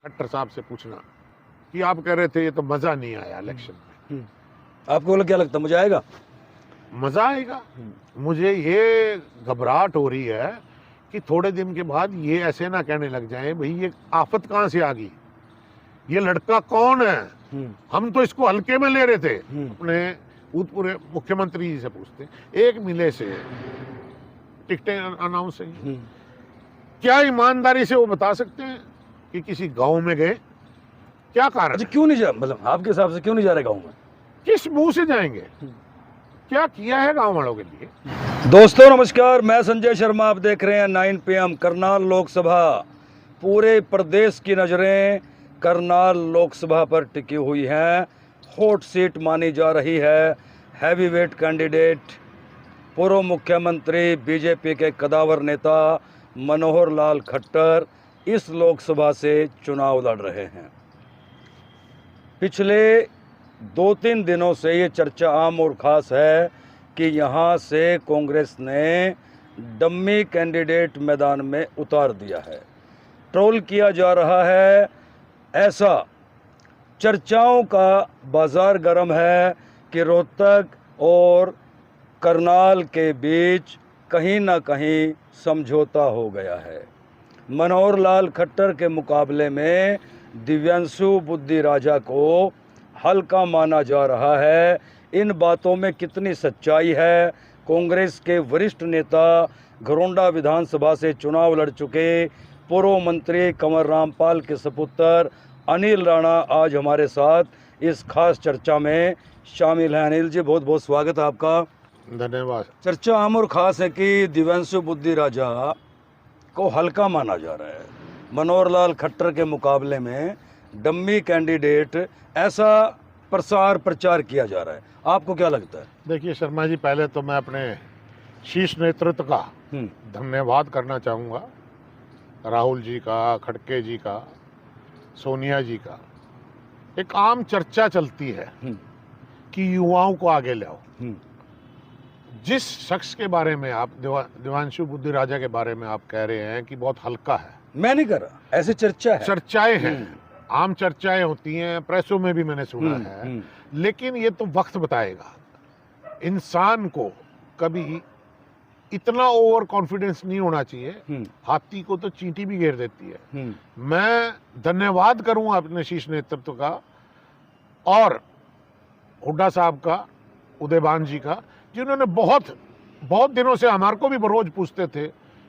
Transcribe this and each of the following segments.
खट्टर साहब से पूछना कि आप कह रहे थे ये तो मजा नहीं आया इलेक्शन में। आपको क्या लगता है मजा आएगा? मजा आएगा। मुझे ये घबराहट हो रही है कि थोड़े दिन के बाद ये ऐसे ना कहने लग जाए भाई ये आफत कहाँ से आ गई, ये लड़का कौन है, हम तो इसको हल्के में ले रहे थे। अपने भूतपूर्व मुख्यमंत्री जी से पूछते, एक मिले से टिकटें अनाउंस है, क्या ईमानदारी से वो बता सकते हैं कि किसी गांव में गए? क्या कारण? अच्छा, क्यों नहीं जा, मतलब आपके हिसाब से क्यों नहीं जा रहे गाँव में? किस मुंह से जाएंगे? क्या किया है गांव वालों के लिए? दोस्तों नमस्कार, मैं संजय शर्मा, आप देख रहे हैं 9 PM। करनाल लोकसभा, पूरे प्रदेश की नज़रें करनाल लोकसभा पर टिकी हुई हैं। हॉट सीट मानी जा रही है। हैवीवेट कैंडिडेट पूर्व मुख्यमंत्री बीजेपी के कदावर नेता मनोहर लाल खट्टर इस लोकसभा से चुनाव लड़ रहे हैं। पिछले 2-3 दिनों से ये चर्चा आम और ख़ास है कि यहाँ से कांग्रेस ने डम्मी कैंडिडेट मैदान में उतार दिया है। ट्रोल किया जा रहा है, ऐसा चर्चाओं का बाज़ार गर्म है कि रोहतक और करनाल के बीच कहीं ना कहीं समझौता हो गया है। मनोहर लाल खट्टर के मुकाबले में दिव्यांशु बुद्धि राजा को हल्का माना जा रहा है। इन बातों में कितनी सच्चाई है? कांग्रेस के वरिष्ठ नेता, घरोंडा विधानसभा से चुनाव लड़ चुके पूर्व मंत्री कंवर रामपाल के सपुत्र अनिल राणा आज हमारे साथ इस खास चर्चा में शामिल हैं। अनिल जी, बहुत बहुत स्वागत है आपका। धन्यवाद। चर्चा आम और खास है कि दिव्यांशु बुद्धि राजा को हल्का माना जा रहा है। मनोहर लाल खट्टर के मुकाबले में डम्मी कैंडिडेट, ऐसा प्रचार किया जा रहा है। आपको क्या लगता है? देखिए शर्मा जी, पहले तो मैं अपने शीर्ष नेतृत्व का धन्यवाद करना चाहूँगा, राहुल जी का, खड़के जी का, सोनिया जी का। एक आम चर्चा चलती है कि युवाओं को आगे लाओ। जिस शख्स के बारे में आप दिव्यांशु बुद्धि राजा के बारे में आप कह रहे हैं कि बहुत हल्का है, मैं नहीं कर रहा, ऐसे चर्चा है, चर्चाएं हैं, आम चर्चाएं होती हैं, प्रेसों में भी मैंने सुना है। लेकिन ये तो वक्त बताएगा। इंसान को कभी इतना ओवर कॉन्फिडेंस नहीं होना चाहिए। हाथी को तो चींटी भी घेर देती है। मैं धन्यवाद करूंगा अपने शीर्ष नेतृत्व का और हुड्डा साहब का, उदयभान जी का, जिन्होंने बहुत दिनों से हमारे को भी रोज पूछते थे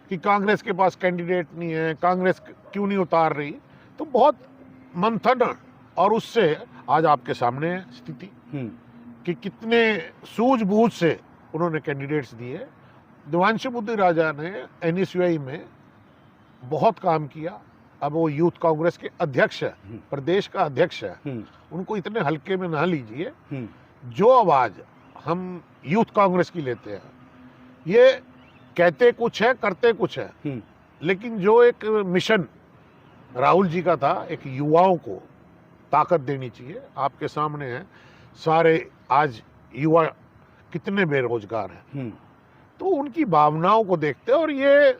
कि कांग्रेस के पास कैंडिडेट नहीं है, कांग्रेस क्यों नहीं उतार रही। तो बहुत मंथन और उससे आज आपके सामने है स्थिति कि कितने सूझबूझ से उन्होंने कैंडिडेट्स दिए। दिव्यांशु बुद्धि राजा ने NSUI में बहुत काम किया। अब वो यूथ कांग्रेस के अध्यक्ष है, प्रदेश का अध्यक्ष है। उनको इतने हल्के में ना लीजिए। जो आवाज हम यूथ कांग्रेस की लेते हैं, ये कहते कुछ है, करते कुछ है। लेकिन जो एक मिशन राहुल जी का था, एक युवाओं को ताकत देनी चाहिए, आपके सामने है। सारे आज युवा कितने बेरोजगार हैं, तो उनकी भावनाओं को देखते हैं। और ये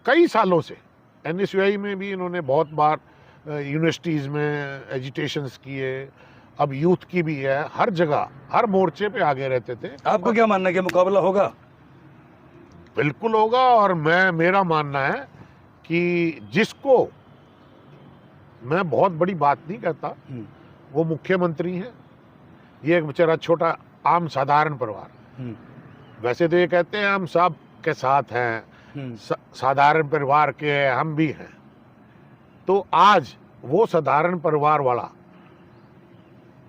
कई सालों से NSUI में भी इन्होंने बहुत बार यूनिवर्सिटीज़ में एजिटेशंस किए, अब यूथ की भी है, हर जगह हर मोर्चे पे आगे रहते थे। आपको क्या मानना है कि मुकाबला होगा? बिल्कुल होगा। और मेरा मानना है कि जिसको मैं बहुत बड़ी बात नहीं कहता, वो मुख्यमंत्री हैं। ये एक बेचारा छोटा आम साधारण परिवार, वैसे तो ये कहते हैं हम सब के साथ हैं, साधारण परिवार के हम भी हैं। तो आज वो साधारण परिवार वाला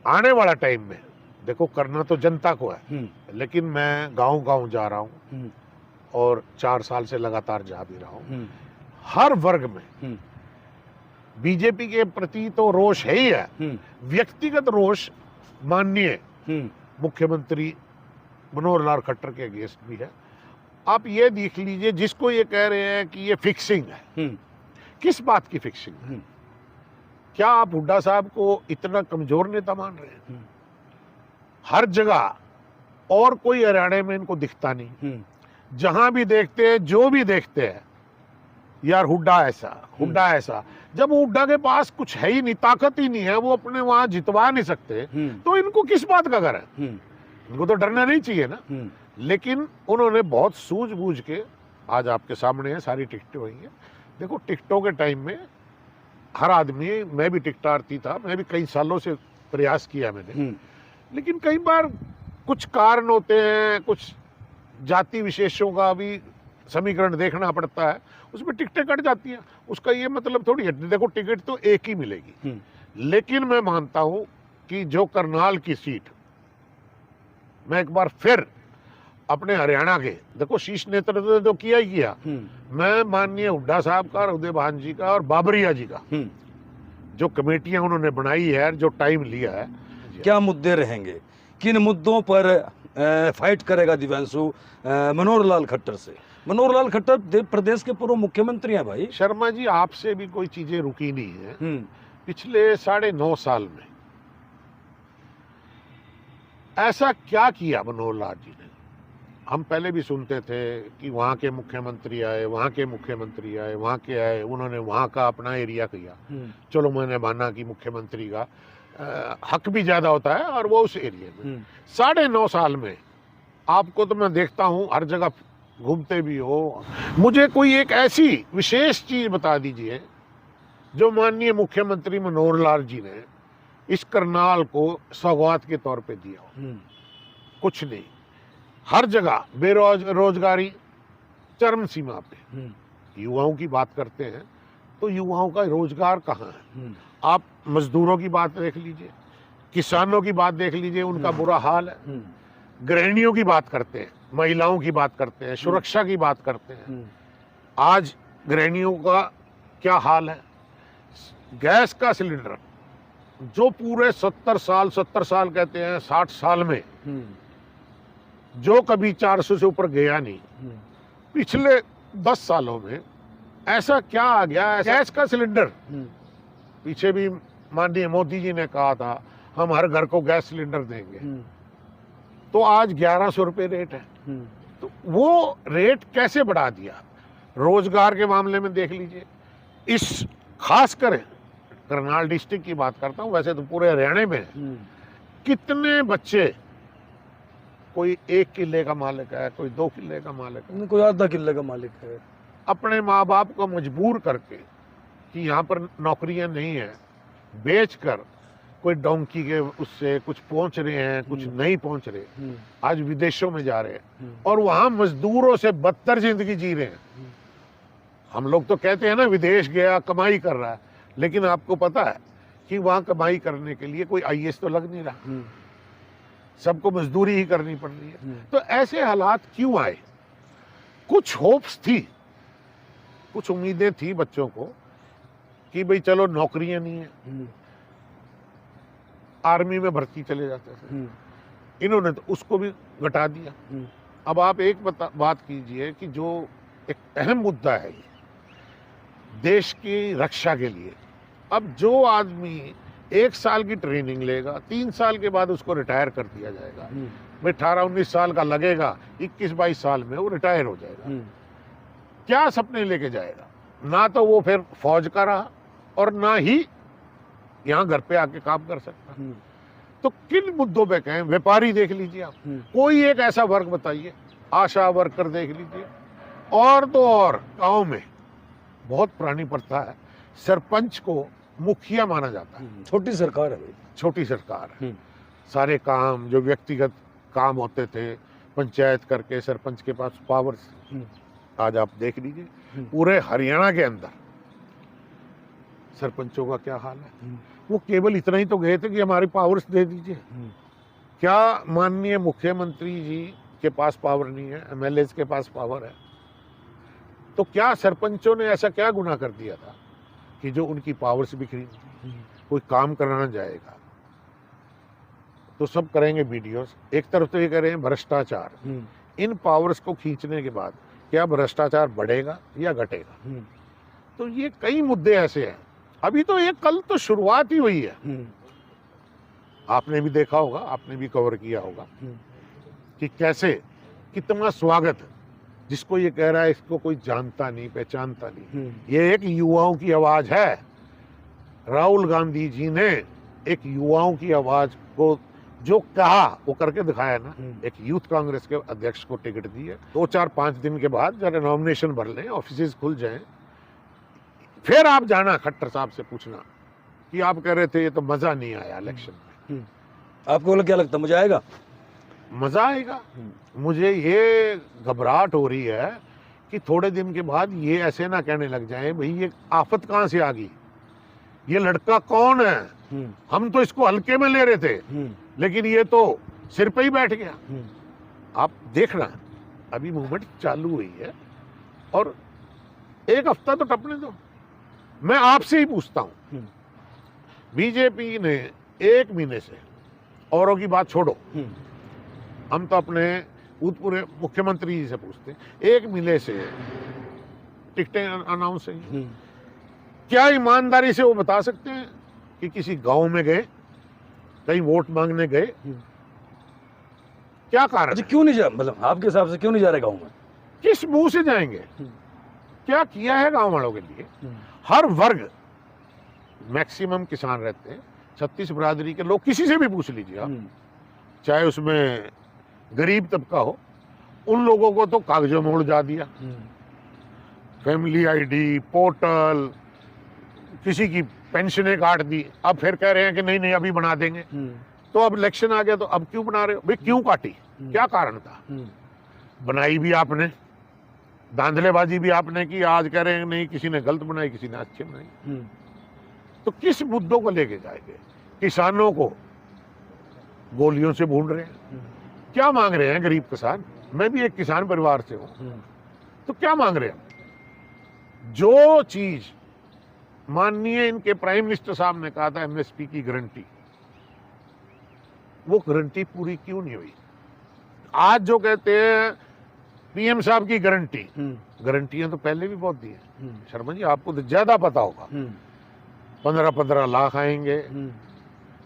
आने वाला टाइम में, देखो करना तो जनता को है, लेकिन मैं गांव-गांव जा रहा हूं और 4 साल से लगातार जा भी रहा हूं। हर वर्ग में बीजेपी के प्रति तो रोष है ही है। व्यक्तिगत रोष माननीय मुख्यमंत्री मनोहर लाल खट्टर के अगेंस्ट भी है। आप ये देख लीजिए, जिसको ये कह रहे हैं कि ये फिक्सिंग है, किस बात की फिक्सिंग है? क्या आप हुड्डा साहब को इतना कमजोर नेता मान रहे हैं? हर जगह और कोई हरियाणा में इनको दिखता नहीं। जहां भी देखते हैं, जो भी देखते हैं, यार हुड्डा ऐसा, जब हुड्डा के पास कुछ है ही नहीं, ताकत ही नहीं है, वो अपने वहां जितवा नहीं सकते, तो इनको किस बात का डर है? इनको तो डरना नहीं चाहिए ना। लेकिन उन्होंने बहुत सूझबूझ के, आज आपके सामने है, सारी टिकटें हुई हैं। देखो टिकटों के टाइम में हर आदमी, मैं भी टिकटार्थी था, मैं भी कई सालों से प्रयास किया मैंने, लेकिन कई बार कुछ कारण होते हैं, कुछ जाति विशेषों का भी समीकरण देखना पड़ता है, उसमें टिकटें कट जाती हैं। उसका ये मतलब थोड़ी है, देखो टिकट तो एक ही मिलेगी। लेकिन मैं मानता हूं कि जो करनाल की सीट, मैं एक बार फिर अपने हरियाणा के, देखो शीर्ष नेतृत्व ने तो किया ही किया, मैं माननीय हुड्डा साहब का, उदय भान जी का और बाबरिया जी का, जो कमेटियां उन्होंने बनाई है, जो टाइम लिया है, क्या मुद्दे रहेंगे, किन मुद्दों पर फाइट करेगा दिव्यांशु मनोहर लाल खट्टर से? मनोहर लाल खट्टर प्रदेश के पूर्व मुख्यमंत्री हैं भाई। शर्मा जी, आपसे भी कोई चीजें रुकी नहीं है। पिछले 9.5 साल में ऐसा क्या किया मनोहर लाल जी ने? हम पहले भी सुनते थे कि वहाँ के मुख्यमंत्री आए, वहाँ के मुख्यमंत्री आए, वहाँ के आए, उन्होंने वहाँ का अपना एरिया किया। चलो, मैंने माना कि मुख्यमंत्री का हक भी ज्यादा होता है और वो उस एरिया में। 9.5 साल में आपको तो मैं देखता हूँ हर जगह घूमते भी हो, मुझे कोई एक ऐसी विशेष चीज बता दीजिए जो माननीय मुख्यमंत्री मनोहर लाल जी ने इस करनाल को सौगात के तौर पे दिया हो। कुछ नहीं। हर जगह बेरोजगारी चरम सीमा पे। युवाओं की बात करते हैं तो युवाओं का रोजगार कहाँ है? आप मजदूरों की बात देख लीजिए, किसानों की बात देख लीजिए, उनका बुरा हाल है। गृहिणियों की बात करते हैं, महिलाओं की बात करते हैं, सुरक्षा की बात करते हैं। आज गृहिणियों का क्या हाल है? गैस का सिलेंडर जो पूरे 70 साल कहते हैं, 60 साल में जो कभी 400 से ऊपर गया नहीं, पिछले 10 सालों में ऐसा क्या आ गया? गैस का सिलेंडर, पीछे भी माननीय मोदी जी ने कहा था हम हर घर को गैस सिलेंडर देंगे, तो आज 1100 रुपये रेट है। तो वो रेट कैसे बढ़ा दिया? रोजगार के मामले में देख लीजिए, इस खास कर करनाल डिस्ट्रिक्ट की बात करता हूँ, वैसे तो पूरे हरियाणा में है। कितने बच्चे, कोई 1 किले का मालिक है, कोई 2 किले का मालिक है, कोई आधा किले का मालिक है, अपने माँ बाप को मजबूर करके कि यहाँ पर नौकरियां नहीं है, बेचकर कोई डोंकी के उससे कुछ पहुंच रहे हैं, कुछ नहीं पहुंच रहे, आज विदेशों में जा रहे हैं और वहां मजदूरों से बदतर जिंदगी जी रहे हैं। हम लोग तो कहते हैं ना विदेश गया कमाई कर रहा है, लेकिन आपको पता है कि वहां कमाई करने के लिए कोई आईएएस तो लग नहीं रहा, सबको मजदूरी ही करनी पड़ रही है। तो ऐसे हालात क्यों आए? कुछ होप्स थी, कुछ उम्मीदें थी बच्चों को कि भाई चलो नौकरियां नहीं है, आर्मी में भर्ती चले जाते थे, इन्होंने तो उसको भी घटा दिया। अब आप एक बात कीजिए कि जो एक अहम मुद्दा है ये देश की रक्षा के लिए, अब जो आदमी 1 साल की ट्रेनिंग लेगा, 3 साल के बाद उसको रिटायर कर दिया जाएगा। भाई 18-19 साल का लगेगा, 21-22 साल में वो रिटायर हो जाएगा। क्या सपने लेके जाएगा? ना तो वो फिर फौज का रहा और ना ही यहाँ घर पे आके काम कर सकता। तो किन मुद्दों पे कहें? व्यापारी देख लीजिए आप, कोई एक ऐसा वर्ग बताइए, आशा वर्कर देख लीजिए, और तो और गांव में बहुत पुरानी प्रथा है, सरपंच को मुखिया माना जाता है। छोटी सरकार है भाई, छोटी सरकार है। सारे काम जो व्यक्तिगत काम होते थे पंचायत करके सरपंच के पास पावर, आज आप देख लीजिए पूरे हरियाणा के अंदर सरपंचों का क्या हाल है। वो केवल इतना ही तो गए थे कि हमारी पावर्स दे दीजिए। क्या माननीय मुख्यमंत्री जी के पास पावर नहीं है? एमएलएज के पास पावर है। तो क्या सरपंचों ने ऐसा क्या गुनाह कर दिया था कि जो उनकी पावर्स भी खरीद दी? कोई काम कराना जाएगा तो सब करेंगे वीडियोस, एक तरफ तो ये कह रहे हैं भ्रष्टाचार। इन पावर्स को खींचने के बाद क्या भ्रष्टाचार बढ़ेगा या घटेगा? तो ये कई मुद्दे ऐसे हैं। अभी तो ये कल तो शुरुआत ही हुई है। आपने भी देखा होगा, आपने भी कवर किया होगा कि कैसे कितना स्वागत जिसको ये कह रहा है इसको कोई जानता नहीं, पहचानता नहीं। ये एक युवाओं की आवाज है। राहुल गांधी जी ने एक युवाओं की आवाज को जो कहा वो करके दिखाया ना। एक यूथ कांग्रेस के अध्यक्ष को टिकट दी है। 2-4-5 दिन के बाद जरा नॉमिनेशन भर लें, ऑफिस खुल जाएं, फिर आप जाना खट्टर साहब से पूछना कि आप कह रहे थे ये तो मजा नहीं आया इलेक्शन में। आपको क्या लगता है मजा आएगा? मजा आएगा। मुझे ये घबराहट हो रही है कि थोड़े दिन के बाद ये ऐसे ना कहने लग जाएं भाई ये आफत कहां से आ गई, ये लड़का कौन है, हम तो इसको हल्के में ले रहे थे लेकिन ये तो सिर पे ही बैठ गया। आप देखना अभी मूवमेंट चालू हुई है और एक हफ्ता तो टपने दो। मैं आपसे ही पूछता हूं, बीजेपी ने 1 महीने से, औरों की बात छोड़ो, हम तो अपने भूतपूर्व मुख्यमंत्री जी से पूछते हैं, 1 महीने से टिकटें अनाउंस हैं। क्या ईमानदारी से वो बता सकते हैं कि किसी गांव में गए, कहीं वोट मांगने गए? क्या कारण? अच्छा, क्यों नहीं जा, मतलब आपके हिसाब से क्यों नहीं जा रहे गाँव में? किस मुंह से जाएंगे? क्या किया है गांव वालों के लिए? हर वर्ग, मैक्सिमम किसान रहते हैं, 36 बिरादरी के लोग, किसी से भी पूछ लीजिए आप, चाहे उसमें गरीब तबका हो, उन लोगों को तो कागजों में उलझा दिया। फैमिली आईडी, पोर्टल, किसी की पेंशनें काट दी। अब फिर कह रहे हैं कि नहीं नहीं अभी बना देंगे। तो अब इलेक्शन आ गया तो अब क्यों बना रहे हो भाई? क्यों काटी? क्या कारण था? बनाई भी आपने, धांधलेबाजी भी आपने की। आज कह रहे हैं नहीं किसी ने गलत बनाई, किसी ने अच्छे बनाई। तो किस मुद्दों को लेके जाएंगे? किसानों को गोलियों से भून रहे हैं। क्या मांग रहे हैं गरीब किसान? मैं भी एक किसान परिवार से हूं, तो क्या मांग रहे हैं? जो चीज माननीय इनके प्राइम मिनिस्टर साहब ने कहा था एमएसपी की गारंटी, वो गारंटी पूरी क्यों नहीं हुई? आज जो कहते हैं पीएम साहब की गारंटी, गारंटियां तो पहले भी बहुत दी है। शर्मा जी आपको तो ज्यादा पता होगा। 15-15 लाख आएंगे,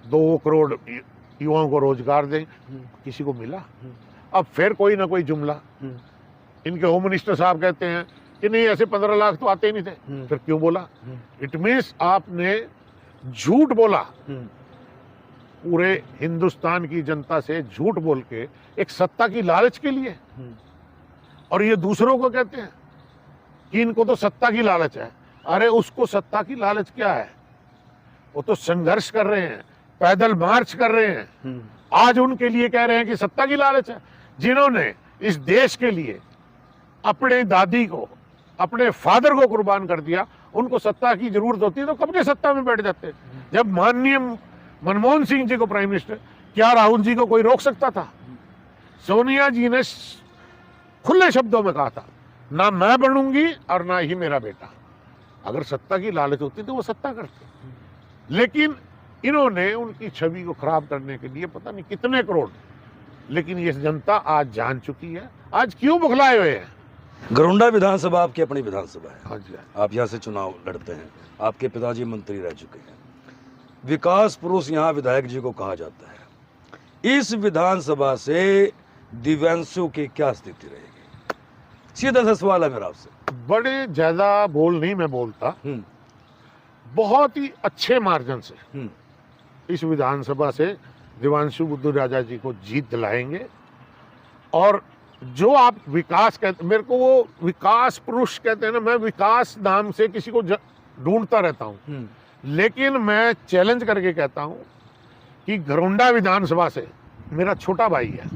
2 करोड़ युवाओं को रोजगार दें, किसी को मिला? अब फिर कोई ना कोई जुमला। इनके होम मिनिस्टर साहब कहते हैं कि नहीं ऐसे 15 लाख तो आते ही नहीं थे। फिर क्यों बोला? इट मीन्स आपने झूठ बोला, पूरे हिंदुस्तान की जनता से झूठ बोल के एक सत्ता की लालच के लिए। और ये दूसरों को कहते हैं कि इनको तो सत्ता की लालच है। अरे उसको सत्ता की लालच क्या है? वो तो संघर्ष कर रहे हैं, पैदल मार्च कर रहे हैं। आज उनके लिए कह रहे हैं कि सत्ता की लालच है। जिन्होंने इस देश के लिए अपने दादी को, अपने फादर को कुर्बान कर दिया, उनको सत्ता की जरूरत होती है तो कब के सत्ता में बैठ जाते। जब माननीय मनमोहन सिंह जी को प्राइम मिनिस्टर, क्या राहुल जी को कोई रोक सकता था? सोनिया जी ने खुले शब्दों में कहा था ना मैं बनूंगी और ना ही मेरा बेटा। अगर सत्ता की लालच होती तो वो सत्ता करते। लेकिन इन्होंने उनकी छवि को खराब करने के लिए पता नहीं कितने करोड़, लेकिन ये जनता आज जान चुकी है। आज क्यों बुखलाए हुए हैं? घरोंडा विधानसभा आपकी अपनी विधानसभा है। हाँ जी, आप यहाँ से चुनाव लड़ते हैं, आपके पिताजी मंत्री रह चुके हैं, विकास पुरुष यहाँ विधायक जी को कहा जाता है। इस विधानसभा से दिव्यांशु की क्या स्थिति रहेगी? सीधा सा सवाल है मेरा आपसे। बड़े ज्यादा बोल नहीं मैं बोलता, बहुत ही अच्छे मार्जिन से इस विधानसभा से दिव्यांशु बुद्धू राजा जी को जीत दिलाएंगे। और जो आप विकास कहते, मेरे को वो विकास पुरुष कहते हैं ना, मैं विकास नाम से किसी को ढूंढता रहता हूं, लेकिन मैं चैलेंज करके कहता हूं कि घरोंडा विधानसभा से मेरा छोटा भाई है,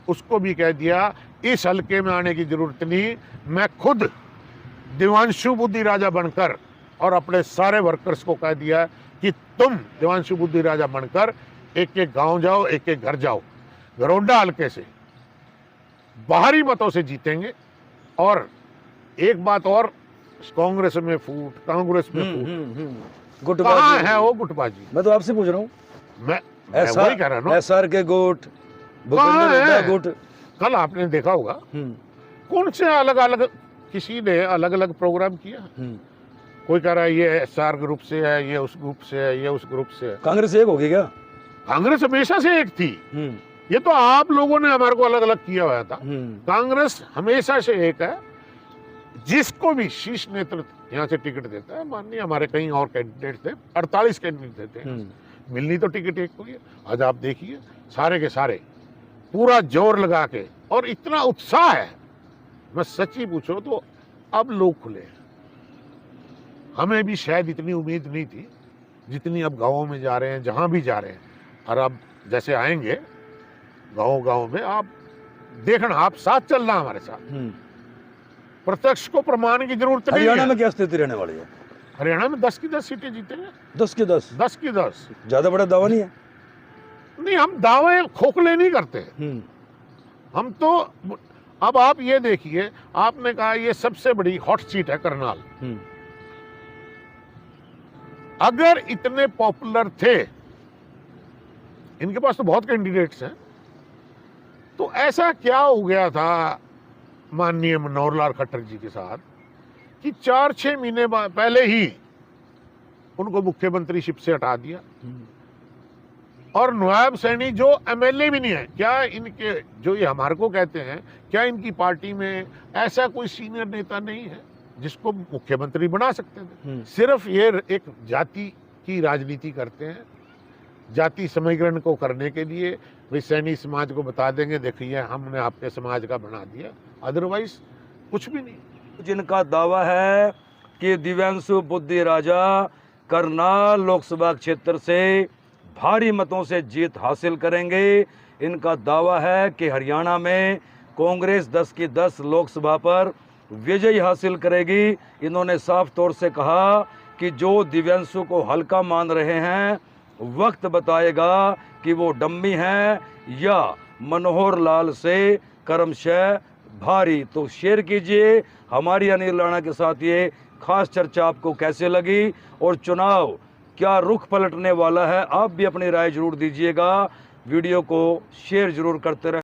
उसको भी कह दिया इस हल्के में आने की जरूरत नहीं। मैं खुद दिव्यांशु बुद्धि राजा बनकर और अपने सारे वर्कर्स को कह दिया कि तुम दिव्यांशु बुद्धि राजा बनकर एक एक गांव जाओ, एक एक घर जाओ, घरोंडा हल्के से बाहरी मतों से जीतेंगे। और एक बात और, कांग्रेस में फूट, कांग्रेस में फूट, कहाँ है वो गुटबाजी? मैं तो आपसे पूछ रहा हूँ। मैं वही कह रहा हूँ, एसआर के गुट, भूपेंद्र हुड्डा गुट। कल आपने देखा होगा कौन से अलग अलग, किसी ने अलग अलग प्रोग्राम किया। कोई कह रहा है ये एसआर ग्रुप से है, ये उस ग्रुप से है, ये उस ग्रुप से है। कांग्रेस एक होगी क्या? कांग्रेस हमेशा से एक थी। ये तो आप लोगों ने हमारे को अलग अलग किया हुआ था। कांग्रेस हमेशा से एक है, जिसको भी शीर्ष नेतृत्व यहाँ से टिकट देता है। माननीय हमारे कहीं और कैंडिडेट थे, 48 कैंडिडेट देते हैं, मिलनी तो टिकट एक को ही है। आज आप देखिए सारे के सारे पूरा जोर लगा के, और इतना उत्साह है, मैं सच्ची पूछो तो अब लोग खुले हैं। हमें भी शायद इतनी उम्मीद नहीं थी जितनी अब गाँवों में जा रहे हैं, जहां भी जा रहे हैं। और अब जैसे आएंगे गाँव में, आप देखना, आप साथ चलना हमारे साथ। प्रत्यक्ष को प्रमाण की जरूरत नहीं है। हरियाणा में क्या स्थिति रहने वाली है? हरियाणा में 10 की 10 सीटें जीतेंगे। 10 की 10? 10 की 10। ज्यादा बड़ा दावा नहीं है? नहीं, हम दावे खोखले नहीं करते। हम तो, अब आप ये देखिए, आपने कहा ये सबसे बड़ी हॉट सीट है करनाल। अगर इतने पॉपुलर थे, इनके पास तो बहुत कैंडिडेट्स हैं, तो ऐसा क्या हो गया था माननीय मनोहर लाल खट्टर जी के साथ कि 4-6 महीने पहले ही उनको मुख्यमंत्री शिप से हटा दिया। और नवाब सैनी जो एमएलए भी नहीं है, क्या इनके, जो ये हमारे को कहते हैं, क्या इनकी पार्टी में ऐसा कोई सीनियर नेता नहीं है जिसको मुख्यमंत्री बना सकते थे? सिर्फ ये एक जाति की राजनीति करते हैं, जाति समीकरण को करने के लिए भाई सैनी समाज को बता देंगे देखिए हमने आपके समाज का बना दिया, अदरवाइज कुछ भी नहीं। जिनका दावा है कि दिव्यांशु बुद्धि राजा करनाल लोकसभा क्षेत्र से भारी मतों से जीत हासिल करेंगे, इनका दावा है कि हरियाणा में कांग्रेस 10 की 10 लोकसभा पर विजय हासिल करेगी। इन्होंने साफ तौर से कहा कि जो दिव्यांशु को हल्का मान रहे हैं, वक्त बताएगा कि वो डम्मी हैं या मनोहर लाल से क्रमशः भारी। तो शेयर कीजिए हमारी अनिल राणा के साथ ये खास चर्चा आपको कैसे लगी, और चुनाव क्या रुख पलटने वाला है, आप भी अपनी राय जरूर दीजिएगा। वीडियो को शेयर जरूर करते रहें।